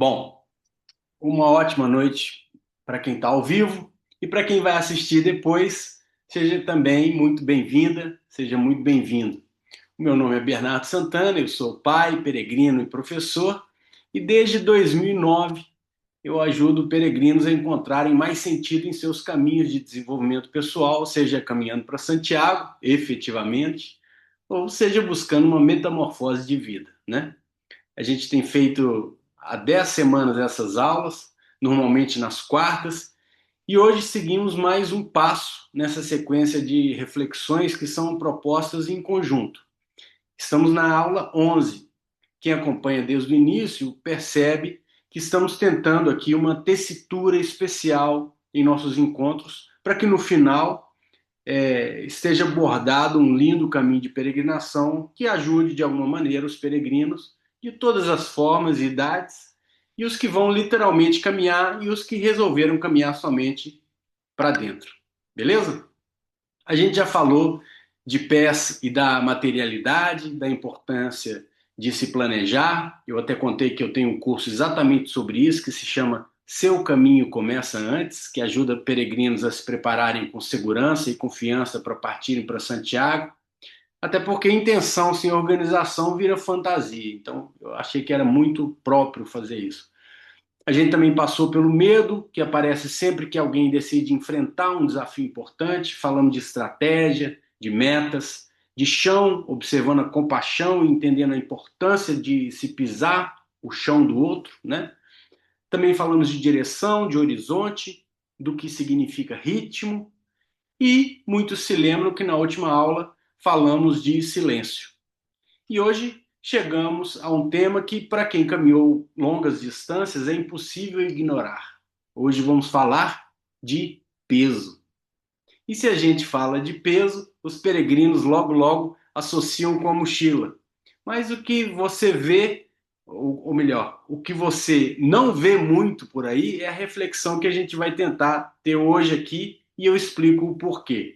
Bom, uma ótima noite para quem está ao vivo e para quem vai assistir depois, seja também muito bem-vinda, seja muito bem-vindo. O meu nome é Bernardo Santana, eu sou pai, peregrino e professor, e desde 2009 eu ajudo peregrinos a encontrarem mais sentido em seus caminhos de desenvolvimento pessoal, seja caminhando para Santiago, efetivamente, ou seja buscando uma metamorfose de vida, né? A gente tem feito há 10 semanas essas aulas, normalmente nas quartas, e hoje seguimos mais um passo nessa sequência de reflexões que são propostas em conjunto. Estamos na aula 11. Quem acompanha desde o início percebe que estamos tentando aqui uma tessitura especial em nossos encontros, para que no final esteja bordado um lindo caminho de peregrinação que ajude de alguma maneira os peregrinos de todas as formas e idades, e os que vão literalmente caminhar e os que resolveram caminhar somente para dentro. Beleza? A gente já falou de pés e da materialidade, da importância de se planejar. Eu até contei que eu tenho um curso exatamente sobre isso, que se chama Seu Caminho Começa Antes, que ajuda peregrinos a se prepararem com segurança e confiança para partirem para Santiago. Até porque intenção sem organização vira fantasia. Então, eu achei que era muito próprio fazer isso. A gente também passou pelo medo, que aparece sempre que alguém decide enfrentar um desafio importante. Falamos de estratégia, de metas, de chão, observando a compaixão e entendendo a importância de se pisar o chão do outro, né? Também falamos de direção, de horizonte, do que significa ritmo, e muitos se lembram que na última aula falamos de silêncio. E hoje chegamos a um tema que, para quem caminhou longas distâncias, é impossível ignorar. Hoje vamos falar de peso. E se a gente fala de peso, os peregrinos logo associam com a mochila. Mas o que você vê, ou melhor, o que você não vê muito por aí é a reflexão que a gente vai tentar ter hoje aqui e eu explico o porquê.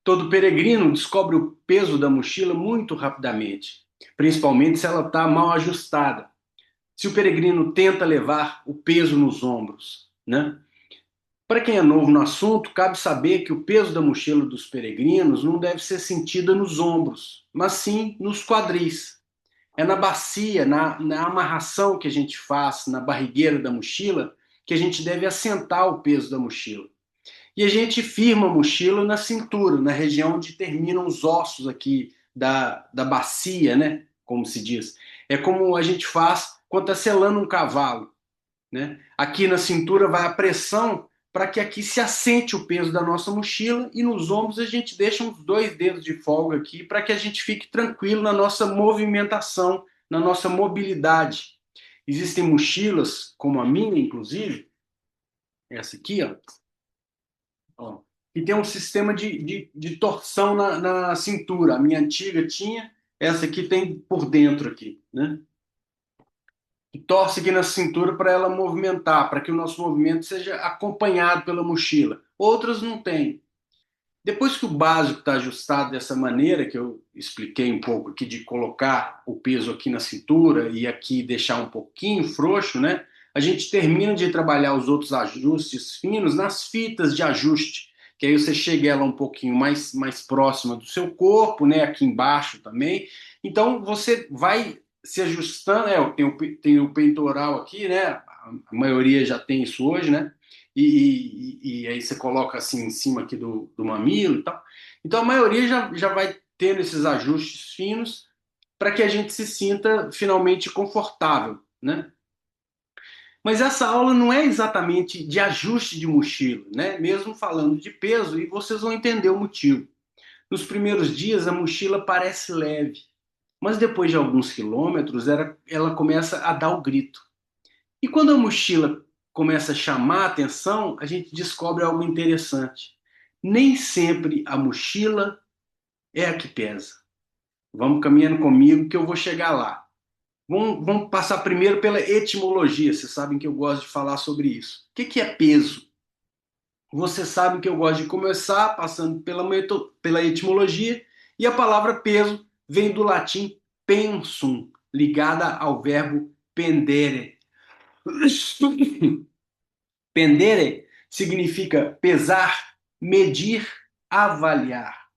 Todo peregrino descobre o peso da mochila muito rapidamente, principalmente se ela está mal ajustada. Se o peregrino tenta levar o peso nos ombros, né? Para quem é novo no assunto, cabe saber que o peso da mochila dos peregrinos não deve ser sentida nos ombros, mas sim nos quadris. É na bacia, na amarração que a gente faz na barrigueira da mochila, que a gente deve assentar o peso da mochila. E a gente firma a mochila na cintura, na região onde terminam os ossos aqui da bacia, né? Como se diz. É como a gente faz quando está selando um cavalo, né? Aqui na cintura vai a pressão para que aqui se assente o peso da nossa mochila e nos ombros a gente deixa uns 2 dedos de folga aqui para que a gente fique tranquilo na nossa movimentação, na nossa mobilidade. Existem mochilas, como a minha, inclusive, essa aqui, ó, que tem um sistema de torção na cintura. A minha antiga tinha, essa aqui tem por dentro aqui, né? Que torce aqui na cintura para ela movimentar, para que o nosso movimento seja acompanhado pela mochila. Outras não têm. Depois que o básico está ajustado dessa maneira, que eu expliquei um pouco aqui, de colocar o peso aqui na cintura e aqui deixar um pouquinho frouxo, né? A gente termina de trabalhar os outros ajustes finos nas fitas de ajuste, que aí você chega ela um pouquinho mais próxima do seu corpo, né? Aqui embaixo também. Então você vai se ajustando, tem o peitoral aqui, né? A maioria já tem isso hoje, né? E aí você coloca assim em cima aqui do mamilo e tal. Então a maioria já vai tendo esses ajustes finos para que a gente se sinta finalmente confortável, né? Mas essa aula não é exatamente de ajuste de mochila, né? Mesmo falando de peso, e vocês vão entender o motivo. Nos primeiros dias a mochila parece leve, mas depois de alguns quilômetros ela começa a dar o grito. E quando a mochila começa a chamar a atenção, a gente descobre algo interessante. Nem sempre a mochila é a que pesa. Vamos caminhando comigo que eu vou chegar lá. Vamos passar primeiro pela etimologia. Vocês sabem que eu gosto de falar sobre isso. O que é peso? Você sabe que eu gosto de começar passando pela etimologia, e a palavra peso vem do latim pensum, ligada ao verbo pendere. Pendere significa pesar, medir, avaliar.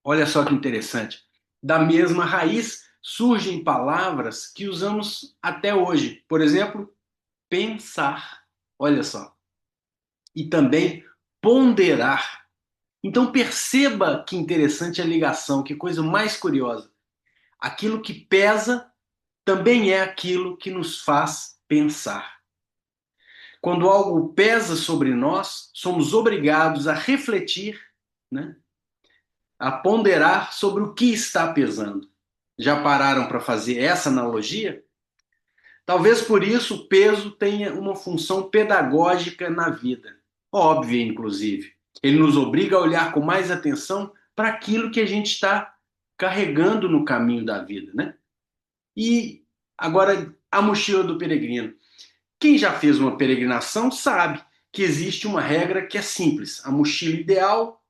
Olha só que interessante. Da mesma raiz surgem palavras que usamos até hoje. Por exemplo, pensar. Olha só. E também ponderar. Então perceba que interessante a ligação, que coisa mais curiosa. Aquilo que pesa também é aquilo que nos faz pensar. Quando algo pesa sobre nós, somos obrigados a refletir, né? A ponderar sobre o que está pesando. Já pararam para fazer essa analogia? Talvez por isso o peso tenha uma função pedagógica na vida. Óbvia, inclusive. Ele nos obriga a olhar com mais atenção para aquilo que a gente está carregando no caminho da vida, né? E agora, a mochila do peregrino. Quem já fez uma peregrinação sabe que existe uma regra que é simples. A mochila ideal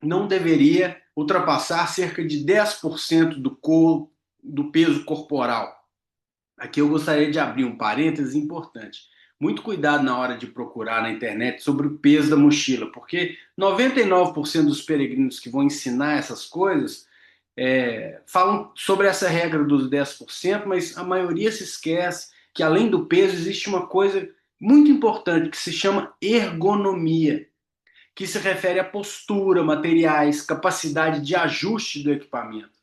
não deveria ultrapassar cerca de 10% do peso corporal. Aqui eu gostaria de abrir um parênteses importante. Muito cuidado na hora de procurar na internet sobre o peso da mochila, porque 99% dos peregrinos que vão ensinar essas coisas falam sobre essa regra dos 10%, mas a maioria se esquece que além do peso existe uma coisa muito importante que se chama ergonomia, que se refere à postura, materiais, capacidade de ajuste do equipamento.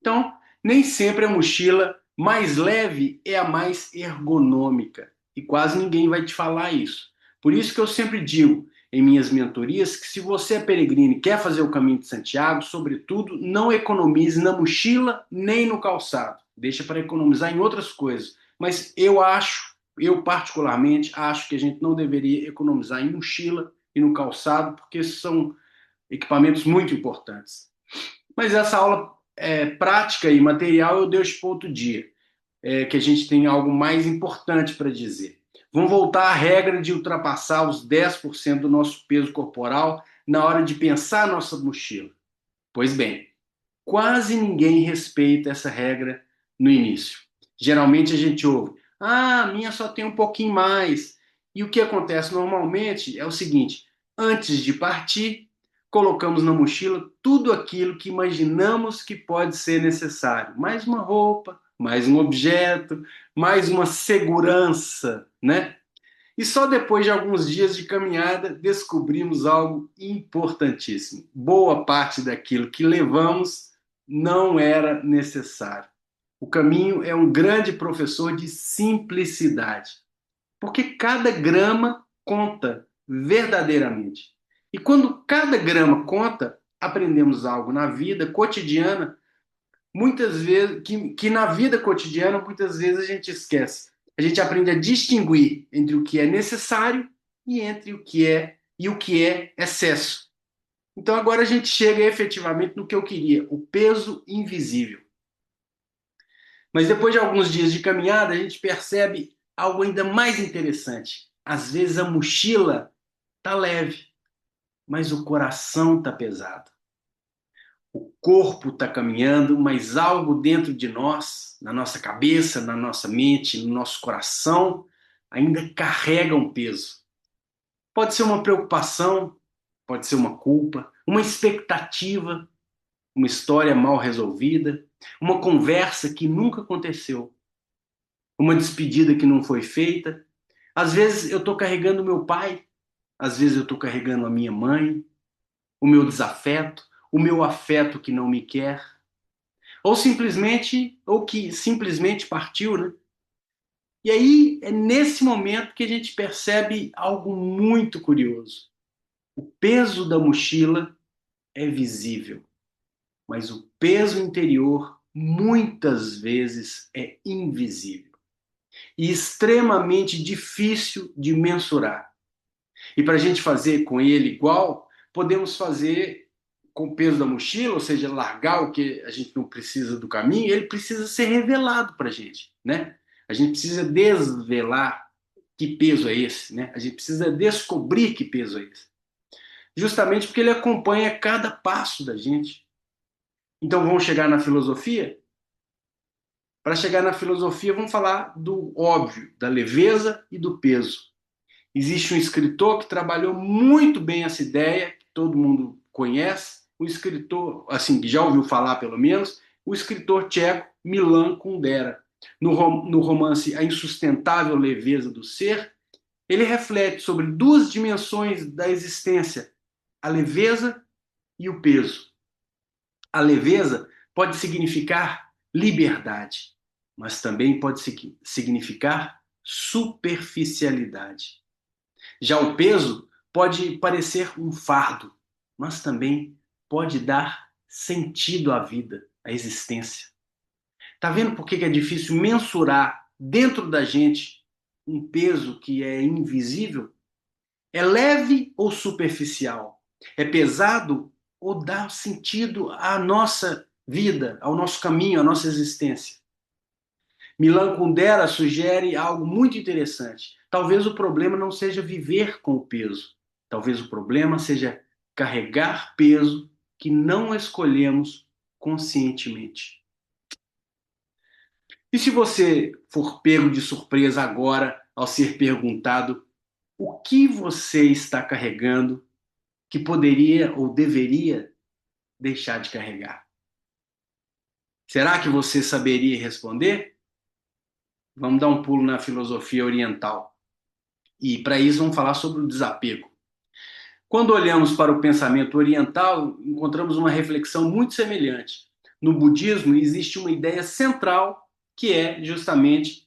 Então, nem sempre a mochila mais leve é a mais ergonômica, e quase ninguém vai te falar isso. Por isso que eu sempre digo em minhas mentorias que se você é peregrino e quer fazer o caminho de Santiago, sobretudo, não economize na mochila nem no calçado. Deixa para economizar em outras coisas. Mas eu particularmente acho que a gente não deveria economizar em mochila e no calçado, porque são equipamentos muito importantes. Mas essa aula prática e material eu deixo para outro dia, que a gente tem algo mais importante para dizer. Vamos voltar à regra de ultrapassar os 10% do nosso peso corporal na hora de pensar a nossa mochila. Pois bem, quase ninguém respeita essa regra no início. Geralmente a gente ouve, a minha só tem um pouquinho mais. E o que acontece normalmente é o seguinte, antes de partir, colocamos na mochila tudo aquilo que imaginamos que pode ser necessário. Mais uma roupa, mais um objeto, mais uma segurança, né? E só depois de alguns dias de caminhada descobrimos algo importantíssimo. Boa parte daquilo que levamos não era necessário. O caminho é um grande professor de simplicidade, porque cada grama conta verdadeiramente. E quando cada grama conta, aprendemos algo na vida cotidiana, muitas vezes que na vida cotidiana muitas vezes a gente esquece. A gente aprende a distinguir entre o que é necessário e entre o que é excesso. Então agora a gente chega efetivamente no que eu queria, o peso invisível. Mas depois de alguns dias de caminhada, a gente percebe algo ainda mais interessante. Às vezes a mochila tá leve, mas o coração tá pesado. O corpo está caminhando, mas algo dentro de nós, na nossa cabeça, na nossa mente, no nosso coração, ainda carrega um peso. Pode ser uma preocupação, pode ser uma culpa, uma expectativa, uma história mal resolvida, uma conversa que nunca aconteceu, uma despedida que não foi feita. Às vezes eu estou carregando meu pai, às vezes eu estou carregando a minha mãe, o meu desafeto, o meu afeto que não me quer. Ou que simplesmente partiu, né? E aí é nesse momento que a gente percebe algo muito curioso. O peso da mochila é visível, mas o peso interior muitas vezes é invisível e extremamente difícil de mensurar. E para a gente fazer com ele igual, podemos fazer com o peso da mochila, ou seja, largar o que a gente não precisa do caminho, ele precisa ser revelado para a gente, né? A gente precisa desvelar que peso é esse, né? A gente precisa descobrir que peso é esse. Justamente porque ele acompanha cada passo da gente. Então vamos chegar na filosofia? Para chegar na filosofia, vamos falar do óbvio, da leveza e do peso. Existe um escritor que trabalhou muito bem essa ideia, que todo mundo conhece, o escritor, assim, que já ouviu falar pelo menos, o escritor tcheco Milan Kundera. No romance A Insustentável Leveza do Ser, ele reflete sobre duas dimensões da existência, a leveza e o peso. A leveza pode significar liberdade, mas também pode significar superficialidade. Já o peso pode parecer um fardo, mas também pode dar sentido à vida, à existência. Tá vendo por que é difícil mensurar dentro da gente um peso que é invisível? É leve ou superficial? É pesado ou dá sentido à nossa vida, ao nosso caminho, à nossa existência? Milan Kundera sugere algo muito interessante. Talvez o problema não seja viver com o peso. Talvez o problema seja carregar peso que não escolhemos conscientemente. E se você for pego de surpresa agora ao ser perguntado o que você está carregando que poderia ou deveria deixar de carregar? Será que você saberia responder? Vamos dar um pulo na filosofia oriental. E para isso vamos falar sobre o desapego. Quando olhamos para o pensamento oriental, encontramos uma reflexão muito semelhante. No budismo existe uma ideia central que é justamente,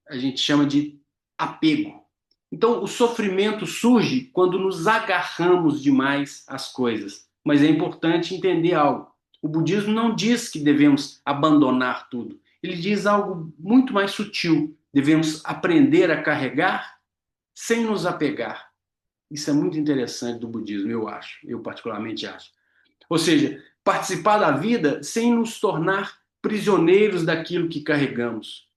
a gente chama de apego. Então, o sofrimento surge quando nos agarramos demais às coisas. Mas é importante entender algo. O budismo não diz que devemos abandonar tudo. Ele diz algo muito mais sutil. Devemos aprender a carregar sem nos apegar. Isso é muito interessante do budismo, eu acho. Eu particularmente acho. Ou seja, participar da vida sem nos tornar prisioneiros daquilo que carregamos.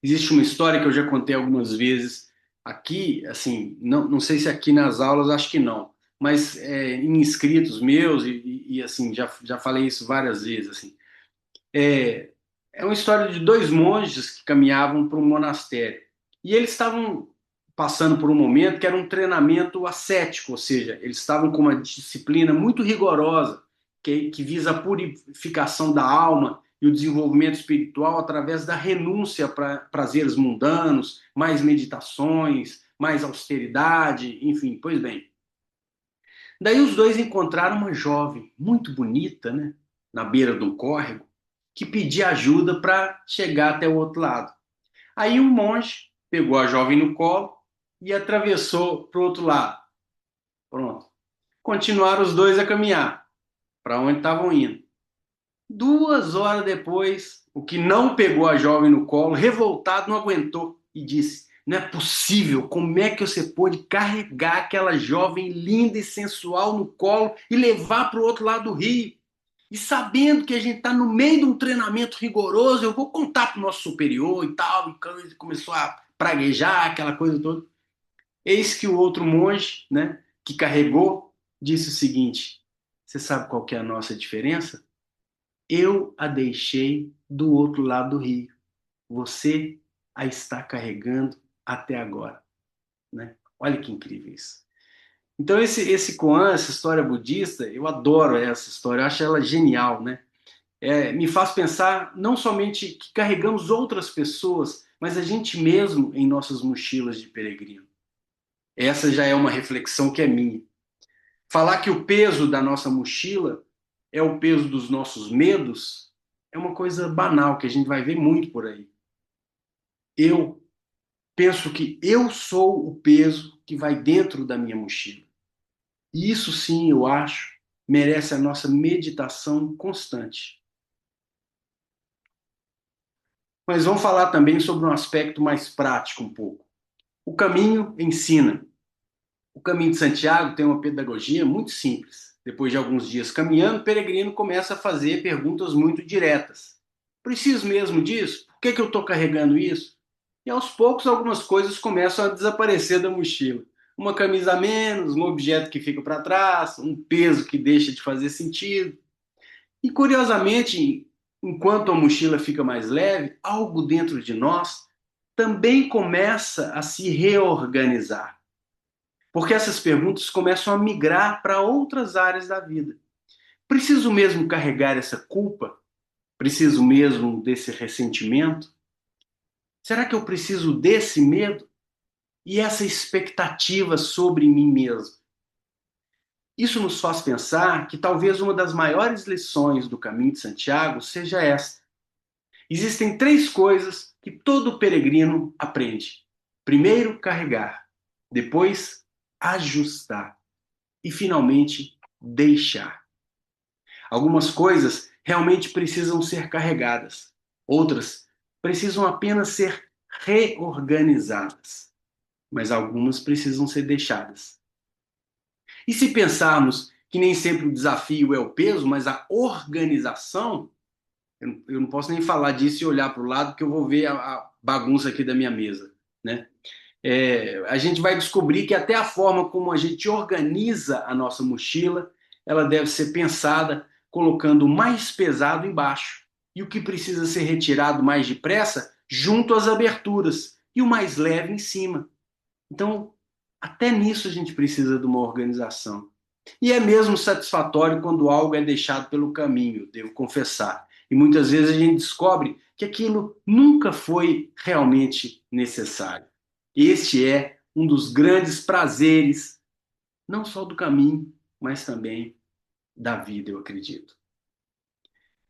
Existe uma história que eu já contei algumas vezes aqui, assim, não sei se aqui nas aulas, acho que não, mas em escritos meus assim, já falei isso várias vezes, assim. É, é uma história de dois monges que caminhavam para um monastério e eles estavam passando por um momento que era um treinamento ascético, ou seja, eles estavam com uma disciplina muito rigorosa que visa a purificação da alma e o desenvolvimento espiritual através da renúncia para prazeres mundanos, mais meditações, mais austeridade, enfim, pois bem. Daí os dois encontraram uma jovem muito bonita, né, na beira de um córrego, que pedia ajuda para chegar até o outro lado. Aí um monge pegou a jovem no colo e atravessou para o outro lado. Pronto. Continuaram os dois a caminhar para onde estavam indo. 2 horas depois, o que não pegou a jovem no colo, revoltado, não aguentou e disse: Não é possível, como é que você pôde carregar aquela jovem linda e sensual no colo e levar para o outro lado do rio? E sabendo que a gente está no meio de um treinamento rigoroso, eu vou contar para o nosso superior e tal. E começou a praguejar, aquela coisa toda. Eis que o outro monge, né, que carregou, disse o seguinte: Você sabe qual que é a nossa diferença? Eu a deixei do outro lado do rio. Você a está carregando até agora, né? Olha que incrível isso. Então esse koan, essa história budista, eu adoro essa história, eu acho ela genial, né? Me faz pensar não somente que carregamos outras pessoas, mas a gente mesmo em nossas mochilas de peregrino. Essa já é uma reflexão que é minha. Falar que o peso da nossa mochila é o peso dos nossos medos é uma coisa banal que a gente vai ver muito por aí. Eu penso que eu sou o peso que vai dentro da minha mochila. E isso sim, eu acho, merece a nossa meditação constante. Mas vamos falar também sobre um aspecto mais prático um pouco. O caminho ensina. O caminho de Santiago tem uma pedagogia muito simples. Depois de alguns dias caminhando, o peregrino começa a fazer perguntas muito diretas. Preciso mesmo disso? Por que eu estou carregando isso? E aos poucos algumas coisas começam a desaparecer da mochila. Uma camisa a menos, um objeto que fica para trás, um peso que deixa de fazer sentido. E curiosamente, enquanto a mochila fica mais leve, algo dentro de nós também começa a se reorganizar. Porque essas perguntas começam a migrar para outras áreas da vida. Preciso mesmo carregar essa culpa? Preciso mesmo desse ressentimento? Será que eu preciso desse medo? E essa expectativa sobre mim mesmo? Isso nos faz pensar que talvez uma das maiores lições do caminho de Santiago seja esta. Existem três coisas que todo peregrino aprende: primeiro, carregar, depois, ajustar e, finalmente, deixar. Algumas coisas realmente precisam ser carregadas, outras precisam apenas ser reorganizadas, mas algumas precisam ser deixadas. E se pensarmos que nem sempre o desafio é o peso, mas a organização, eu não posso nem falar disso e olhar para o lado, porque eu vou ver a bagunça aqui da minha mesa, né? A gente vai descobrir que até a forma como a gente organiza a nossa mochila, ela deve ser pensada colocando o mais pesado embaixo e o que precisa ser retirado mais depressa junto às aberturas e o mais leve em cima. Então, até nisso a gente precisa de uma organização. E é mesmo satisfatório quando algo é deixado pelo caminho, devo confessar. E muitas vezes a gente descobre que aquilo nunca foi realmente necessário. Este é um dos grandes prazeres, não só do caminho, mas também da vida, eu acredito.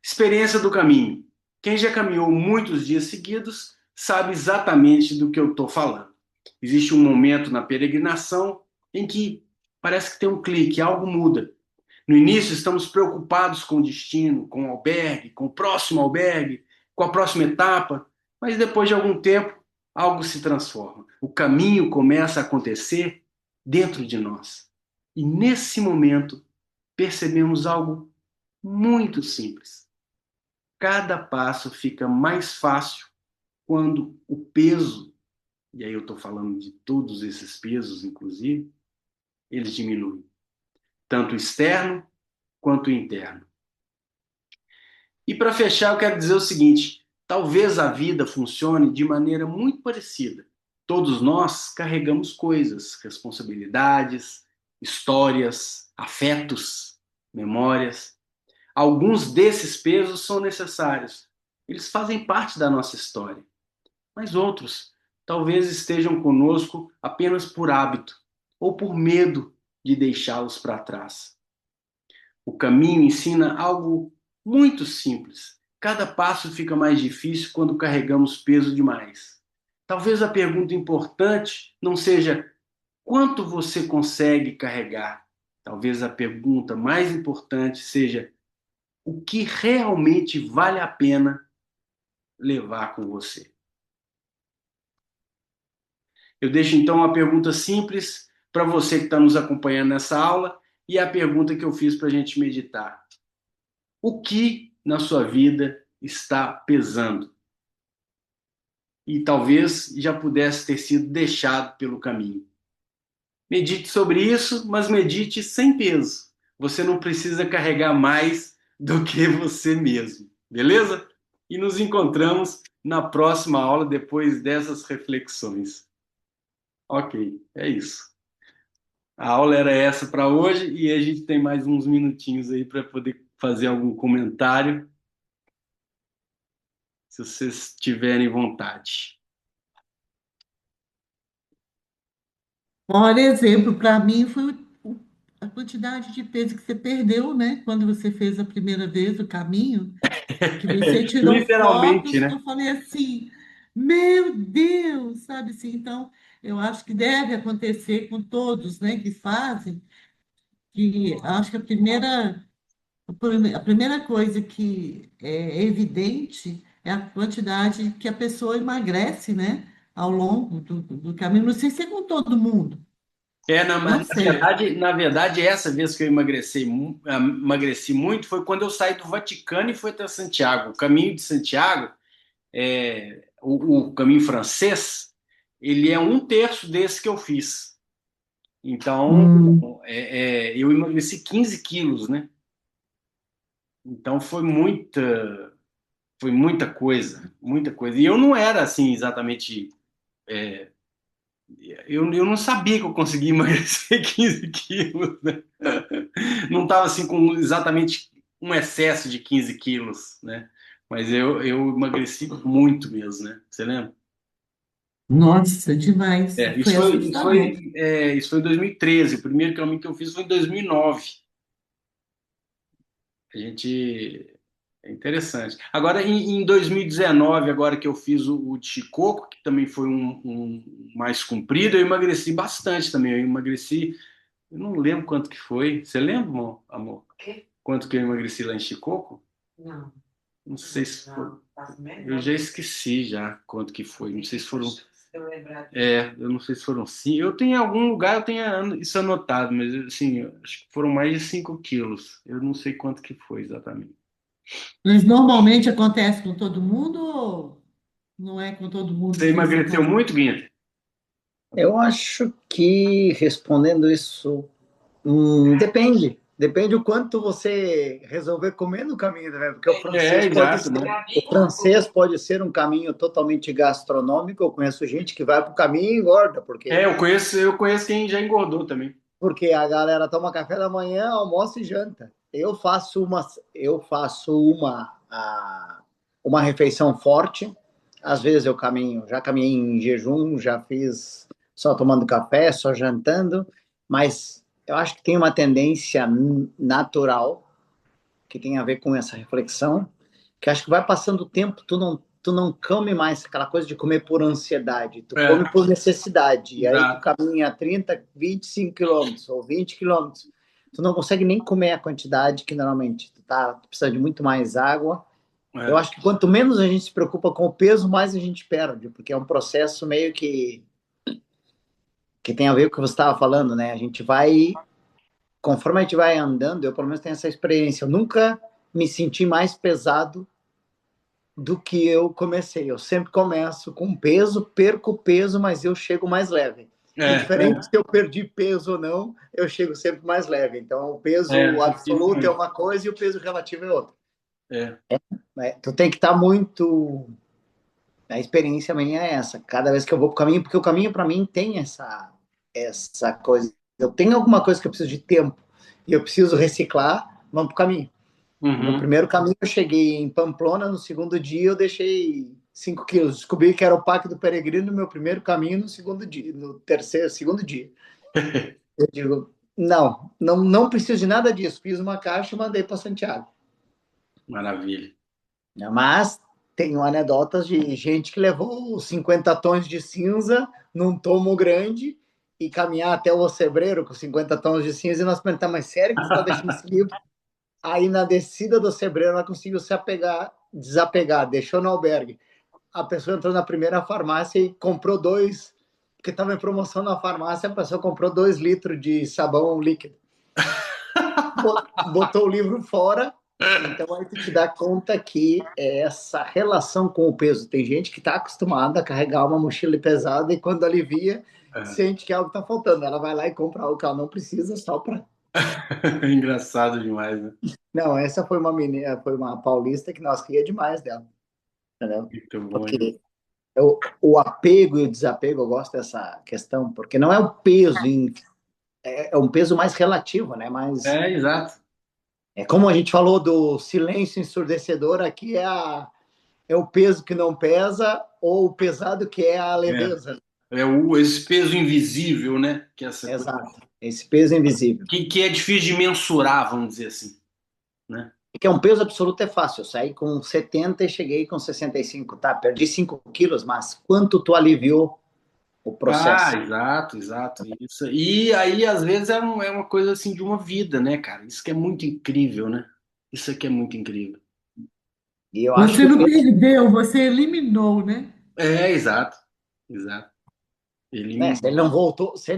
Experiência do caminho. Quem já caminhou muitos dias seguidos sabe exatamente do que eu estou falando. Existe um momento na peregrinação em que parece que tem um clique, algo muda. No início, estamos preocupados com o destino, com o albergue, com o próximo albergue, com a próxima etapa, mas depois de algum tempo, algo se transforma. O caminho começa a acontecer dentro de nós. E nesse momento, percebemos algo muito simples. Cada passo fica mais fácil quando o peso, e aí eu estou falando de todos esses pesos, inclusive, eles diminuem, tanto o externo quanto o interno. E para fechar, eu quero dizer o seguinte: talvez a vida funcione de maneira muito parecida. Todos nós carregamos coisas, responsabilidades, histórias, afetos, memórias. Alguns desses pesos são necessários. Eles fazem parte da nossa história. Mas outros talvez estejam conosco apenas por hábito ou por medo de deixá-los para trás. O caminho ensina algo muito simples. Cada passo fica mais difícil quando carregamos peso demais. Talvez a pergunta importante não seja quanto você consegue carregar. Talvez a pergunta mais importante seja o que realmente vale a pena levar com você. Eu deixo então uma pergunta simples para você que está nos acompanhando nessa aula e é a pergunta que eu fiz para a gente meditar. O que na sua vida está pesando? E talvez já pudesse ter sido deixado pelo caminho. Medite sobre isso, mas medite sem peso. Você não precisa carregar mais do que você mesmo, beleza? E nos encontramos na próxima aula depois dessas reflexões. Ok, é isso. A aula era essa para hoje e a gente tem mais uns minutinhos aí para poder fazer algum comentário, se vocês tiverem vontade. Olha, exemplo, para mim foi a quantidade de peso que você perdeu, né? Quando você fez a primeira vez o caminho, que você tirou Literalmente, fotos, que né? eu falei assim, meu Deus, sabe assim? Então, eu acho que deve acontecer com todos, né, que fazem, que acho que a primeira coisa que é evidente é a quantidade que a pessoa emagrece, né, ao longo do caminho. Não sei se é com todo mundo, não sei. Na verdade, essa vez que eu emagreci muito foi quando eu saí do Vaticano e fui até Santiago. O caminho de Santiago, o caminho francês, ele é um terço desse que eu fiz. Então, Hum. eu emagreci 15 quilos, né? Então foi muita. foi muita coisa, muita coisa. E eu não era assim exatamente. é, eu não sabia que eu conseguia emagrecer 15 quilos, né? Não estava assim com exatamente um excesso de 15 quilos, né? Mas eu emagreci muito mesmo, né? Você lembra? Nossa, demais. É, Foi assustador. isso foi em 2013. O primeiro caminho que eu fiz foi em 2009. A gente. É interessante. Agora, em 2019, agora que eu fiz o de Chicoco, que também foi um mais comprido, eu emagreci bastante também. Eu emagreci, eu não lembro quanto que foi. Você lembra, amor? Quanto que eu emagreci lá em Chicoco? Não sei se foi. Eu já esqueci já quanto que foi. Não sei se foram. Eu não sei se foram 5. Eu tenho em algum lugar, eu tenho isso anotado, mas assim, eu acho que foram mais de 5 quilos. Eu não sei quanto que foi exatamente. Mas normalmente acontece com todo mundo ou não é com todo mundo Você que isso emagreceu acontece? muito, Guinha? Eu acho que respondendo isso, depende. Depende o quanto você resolver comer no caminho, né? Porque Exato, né? o francês pode ser um caminho totalmente gastronômico. Eu conheço gente que vai para o caminho e engorda, Eu conheço quem já engordou também. porque a galera toma café da manhã, almoço e janta. Uma refeição forte. Às vezes eu caminho, já caminhei em jejum, já fiz só tomando café, só jantando, mas eu acho que tem uma tendência natural que tem a ver com essa reflexão, que acho que vai passando o tempo, tu não come mais aquela coisa de comer por ansiedade, tu É, come por necessidade, e aí tu exato. caminha 30, 25 quilômetros ou 20 quilômetros, tu não consegue nem comer a quantidade que normalmente tu precisa de muito mais água. Eu É, acho que quanto menos a gente se preocupa com o peso, mais a gente perde, porque é um processo meio que tem a ver com o que você estava falando, né? A gente vai, conforme a gente vai andando, eu pelo menos tenho essa experiência, eu nunca me senti mais pesado do que eu comecei. Eu sempre começo com peso, perco peso, mas eu chego mais leve. Indiferente se eu perdi peso ou não, eu chego sempre mais leve. Então, o peso isso absoluto é mesmo. uma coisa e o peso relativo é outra. É, Né? Tu tem que estar muito. A experiência minha é essa. Cada vez que eu vou para o caminho, porque o caminho para mim tem essa coisa. Eu tenho alguma coisa que eu preciso de tempo e eu preciso reciclar, vamos para o caminho. No uhum. primeiro caminho eu cheguei em Pamplona, no segundo dia eu deixei 5 quilos. Descobri que era o Parque do Peregrino no meu primeiro caminho no segundo dia, segundo dia. Eu digo, não preciso de nada disso. Fiz uma caixa e mandei para Santiago. Maravilha. Mas tenho anedotas de gente que levou 50 tons de cinza num tomo grande e caminhar até o Ocebreiro com 50 tons de cinza e nós perguntamos, mas sério que você está deixando esse livro? Aí na descida do Ocebreiro ela conseguiu desapegar, deixou no albergue. A pessoa entrou na primeira farmácia e comprou dois, porque estava em promoção na farmácia, a pessoa comprou 2 litros de sabão líquido. Botou o livro fora. Então aí tu te dá conta que é essa relação com o peso. Tem gente que está acostumada a carregar uma mochila pesada e quando alivia, É. sente que algo está faltando. Ela vai lá e compra algo que ela não precisa só para. Engraçado demais, né? Não, essa foi uma menina, foi uma paulista que nós ria demais dela, entendeu? Muito bom, hein? Porque o apego e o desapego, eu gosto dessa questão, porque não é o peso, é um peso mais relativo, né? Mas Exato. é como a gente falou do silêncio ensurdecedor, aqui é o peso que não pesa ou o pesado que é a É, leveza. esse peso invisível, né? Que é essa coisa. Exato. Esse peso invisível. Que é difícil de mensurar, vamos dizer assim, né? Porque um peso absoluto é fácil. Eu saí com 70 e cheguei com 65, tá? Perdi 5 quilos, mas quanto tu aliviou o processo? Exato, exato. Isso. E aí, às vezes, é uma coisa assim de uma vida, né, cara? Isso que é muito incrível, né? Isso aqui é muito incrível. E eu acho Você que o não peso, perdeu, você eliminou, né? Exato, exato. né? Ele, Se ele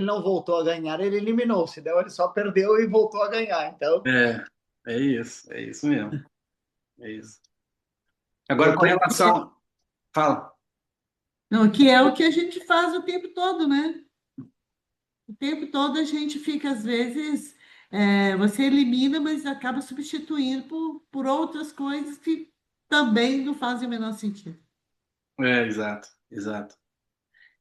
não voltou a ganhar, ele eliminou. Se deu, ele só perdeu e voltou a ganhar. Então, é, é isso mesmo, é isso. eu Agora, com tô relação. Fala. Não, que é o que a gente faz o tempo todo, né? O tempo todo a gente fica, às vezes, você elimina, mas acaba substituindo por outras coisas que também não fazem o menor sentido. Exato, exato.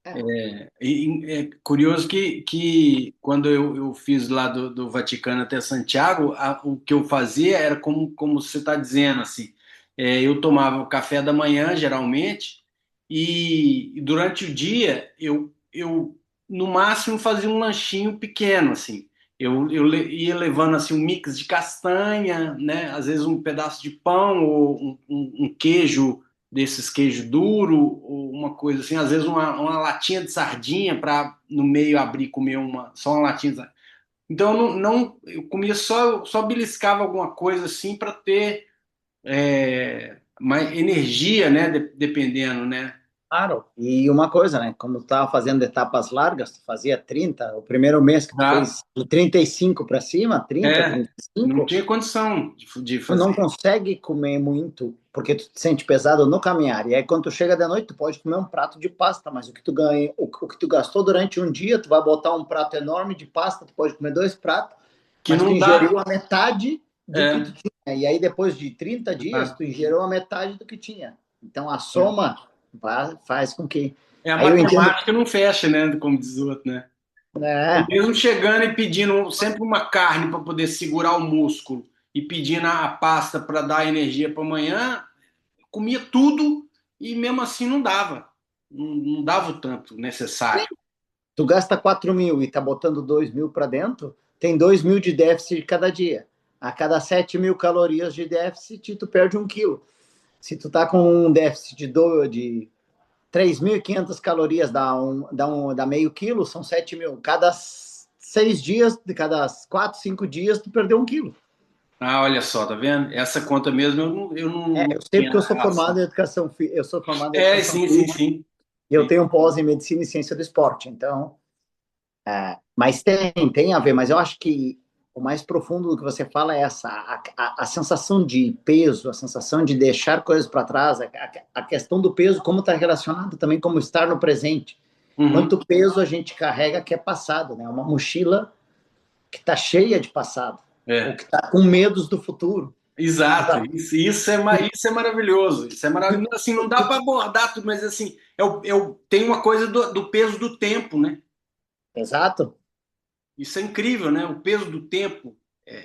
É, É curioso que quando eu fiz lá do Vaticano até Santiago, o que eu fazia era como você está dizendo, assim, eu tomava o café da manhã, geralmente, e durante o dia eu no máximo fazia um lanchinho pequeno, assim. Ia levando assim um mix de castanha, né? Às vezes um pedaço de pão ou um queijo desses queijo duro, ou uma coisa assim, às vezes uma latinha de sardinha para no meio abrir e comer só uma latinha de sardinha. Então eu comia só beliscava alguma coisa assim para ter mais energia, né? Dependendo, né? claro. E uma coisa, né? Como tu estava fazendo etapas largas, tu fazia 30, o primeiro mês que tu Exato. fez de 35 para cima, 30, Não 35, tinha condição de tu fazer. não consegue comer muito, porque tu te sente pesado no caminhar. E aí, quando tu chega de noite, tu pode comer um prato de pasta, mas o que tu ganha, o que tu gastou durante um dia, tu vai botar um prato enorme de pasta, tu pode comer 2 pratos, Que mas tu não dá. ingeriu a metade do que tu É, tinha. E aí, depois de 30 dias, tu ingeriu a metade do que tinha. Então, a soma faz com que. a Aí eu entendo. matemática não fecha, né? Como diz o outro, né? É, Mesmo chegando e pedindo sempre uma carne para poder segurar o músculo e pedindo a pasta para dar energia para amanhã, comia tudo e mesmo assim não dava. Não dava o tanto necessário. tu gasta 4.000 e tá botando 2.000 para dentro, tem 2.000 de déficit cada dia. A cada 7.000 calorias de déficit, tu perde 1 quilo. Se tu tá com um déficit de 3.500 calorias, dá meio quilo, são 7.000. Cada 6 dias, de cada 4, 5 dias, tu perdeu 1 quilo. Ah, olha só, tá vendo? Essa conta mesmo eu não Eu sei tinha porque eu sou relação. formado em educação, eu sou formado em educação Sim, sim, física sim. e eu Sim. tenho um pós em medicina e ciência do esporte. Então, mas tem a ver, mas eu acho que o mais profundo do que você fala é essa, a sensação de peso, a sensação de deixar coisas para trás, a questão do peso, como está relacionado também como estar no presente. Uhum. Quanto peso a gente carrega que é passado, né? Uma mochila que está cheia de passado, ou É. que está com medos do futuro. Tu Exato, tá, isso é maravilhoso. Isso é maravilhoso. Assim, não dá para abordar tudo, mas assim, tem uma coisa do peso do tempo, né? exato. Isso é incrível, né? O peso do tempo.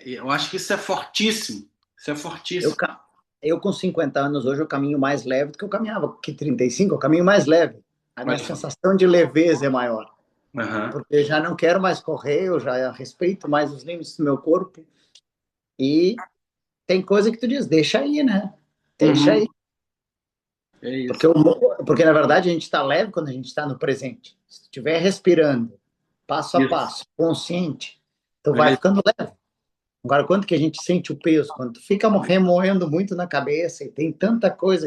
Eu acho que isso é fortíssimo. Isso é Eu, fortíssimo. eu com 50 anos hoje eu caminho mais leve do que eu caminhava, que 35 eu caminho mais leve. A minha Olha. sensação de leveza é maior. Aham. Porque já não quero mais correr, eu já respeito mais os limites do meu corpo. E tem coisa que tu diz, deixa aí, né? Deixa aí. Uhum. É Porque, isso. porque na verdade a gente está leve quando a gente está no presente. Se tu estiver respirando, passo a Isso. passo, consciente, tu vai É, ficando leve. Agora, quanto que a gente sente o peso? Quando tu fica remoendo muito na cabeça e tem tanta coisa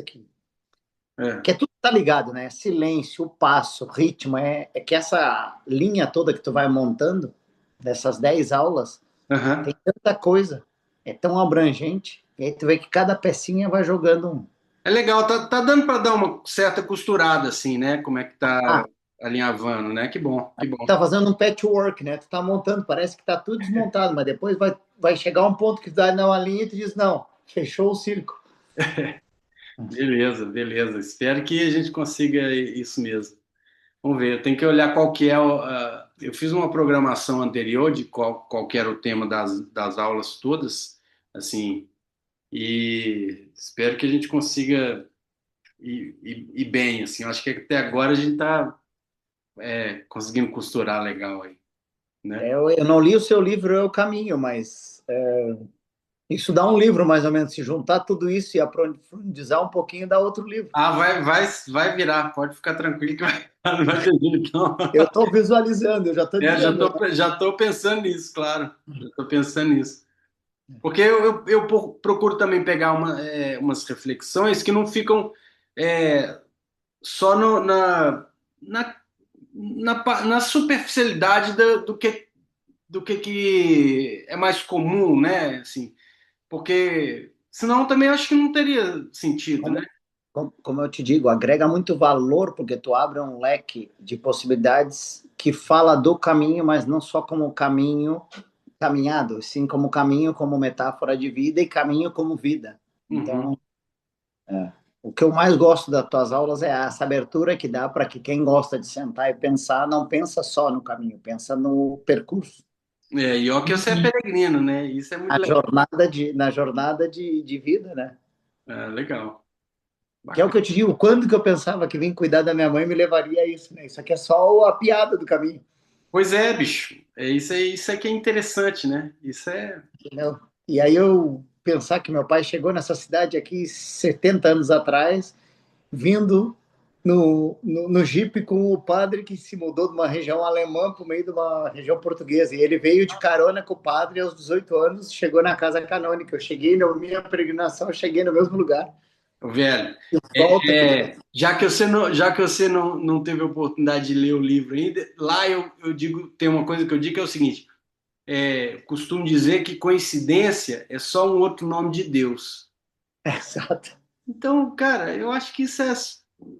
é. que tudo tá ligado, né? Silêncio, o passo, o ritmo, é que essa linha toda que tu vai montando, dessas 10 aulas, tem Aham. tanta coisa, é tão abrangente, e aí tu vê que cada pecinha vai jogando um. É legal, tá dando para dar uma certa costurada, assim, né? Como é que tá Ah, alinhavando, né? Que bom, que bom. tá fazendo um patchwork, né? Tu tá montando, parece que tá tudo desmontado, mas depois vai chegar um ponto que tu dá na linha e tu diz, não, fechou o circo. Beleza, beleza. Espero que a gente consiga isso mesmo. Vamos ver, eu tenho que olhar qual que é eu fiz uma programação anterior de qual que era o tema das aulas todas, assim, e espero que a gente consiga ir bem, assim. Eu acho que até agora a gente está conseguindo costurar legal aí, né? Eu não li o seu livro, Eu Caminho, mas isso dá um livro, mais ou menos. Se juntar tudo isso e aprofundizar um pouquinho, dá outro livro. Ah, vai virar, pode ficar tranquilo que vai, não vai ter jeito, não. Eu estou visualizando, eu já estou dizendo. Já tô pensando nisso, claro. Já tô pensando nisso. Porque eu procuro também pegar umas reflexões que não ficam é, só na, na superficialidade do que é mais comum, né? Assim, porque senão também acho que não teria sentido, né? Como eu te digo, agrega muito valor, porque tu abre um leque de possibilidades que fala do caminho, mas não só como caminho caminhado, sim como caminho como metáfora de vida e caminho como vida. Uhum. Então, É. O que eu mais gosto das tuas aulas é essa abertura que dá para que quem gosta de sentar e pensar não pensa só no caminho, pensa no percurso, E ó que você é peregrino, né? Isso é muito legal. na jornada de vida, né? Legal. Que é o Bacana. que eu te digo, quando que eu pensava que vim cuidar da minha mãe me levaria a isso, né? Isso aqui é só a piada do caminho, Pois é, bicho. Isso aí que é interessante, né? Isso é. entendeu? E aí eu pensar que meu pai chegou nessa cidade aqui 70 anos atrás, vindo no Jeep com o padre que se mudou de uma região alemã para o meio de uma região portuguesa. E ele veio de carona com o padre aos 18 anos, chegou na casa canônica. Eu cheguei na minha peregrinação, eu cheguei no mesmo lugar. Velho, E volta que já que você não teve a oportunidade de ler o livro ainda, lá eu digo, tem uma coisa que eu digo que é o seguinte: costumo dizer que coincidência é só um outro nome de Deus. exato. Então, cara, eu acho que isso é,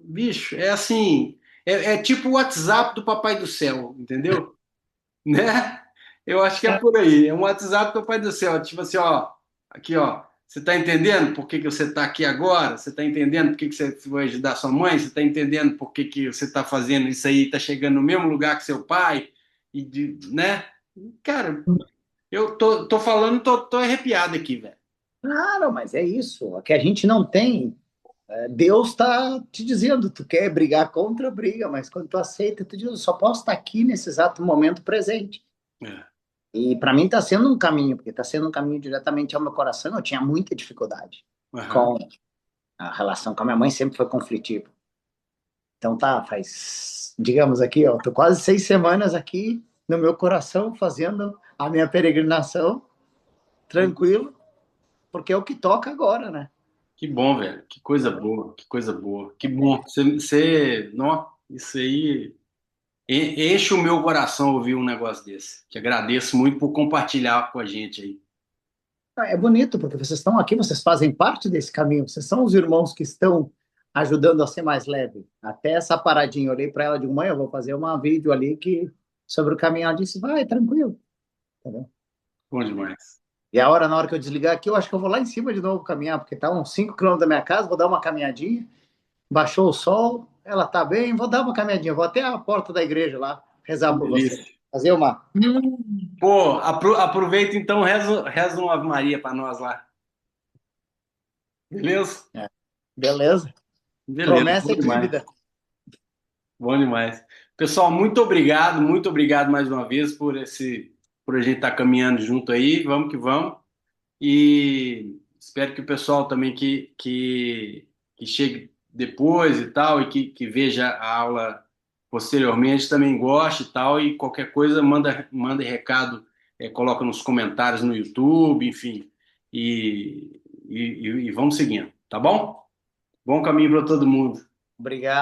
bicho, é assim, é tipo o WhatsApp do Papai do Céu, entendeu? Né? Eu acho que é por aí. É um WhatsApp do Papai do Céu. Tipo assim, ó, aqui, ó. Você tá entendendo por que que você tá aqui agora? Você tá entendendo por que que você vai ajudar sua mãe? Você tá entendendo por que que você tá fazendo isso aí? Tá chegando no mesmo lugar que seu pai? Né? Cara, eu tô falando, tô arrepiado aqui, velho. Claro, mas é isso. O que a gente não tem, Deus está te dizendo, tu quer brigar contra, briga, mas quando tu aceita, tu diz, eu só posso estar aqui nesse exato momento presente. É. E para mim está sendo um caminho, porque está sendo um caminho diretamente ao meu coração. Eu tinha muita dificuldade Aham. com a relação com a minha mãe, sempre foi conflitiva. Então tá, faz, digamos aqui, ó, tô quase 6 semanas aqui no meu coração fazendo a minha peregrinação, tranquilo, porque é o que toca agora, né? Que bom, velho. Que coisa boa, que coisa boa. Que bom. Não, isso aí. Enche o meu coração ouvir um negócio desse. Te agradeço muito por compartilhar com a gente aí. É bonito, porque vocês estão aqui, vocês fazem parte desse caminho, vocês são os irmãos que estão ajudando a ser mais leve. Até essa paradinha, eu olhei para ela de mãe, eu vou fazer uma vídeo ali que sobre o caminho, ela disse, vai, tranquilo. Entendeu? Bom demais. E a hora, na hora que eu desligar aqui, eu acho que eu vou lá em cima de novo caminhar, porque tá uns 5 quilômetros da minha casa, vou dar uma caminhadinha, baixou o sol, ela tá bem, vou dar uma caminhadinha, vou até a porta da igreja lá, rezar Que por você. delícia. Fazer uma. Pô, aproveita então, reza uma Ave Maria para nós lá. Beleza? É, beleza? Beleza, Promessa bom é demais. dívida. Bom demais. Pessoal, muito obrigado mais uma vez por a gente estar caminhando junto aí. Vamos que vamos. E espero que o pessoal também que chegue depois e tal, e que veja a aula posteriormente também goste e tal, e qualquer coisa manda recado, coloca nos comentários no YouTube, enfim, e vamos seguindo, tá bom? Bom caminho para todo mundo. Obrigado.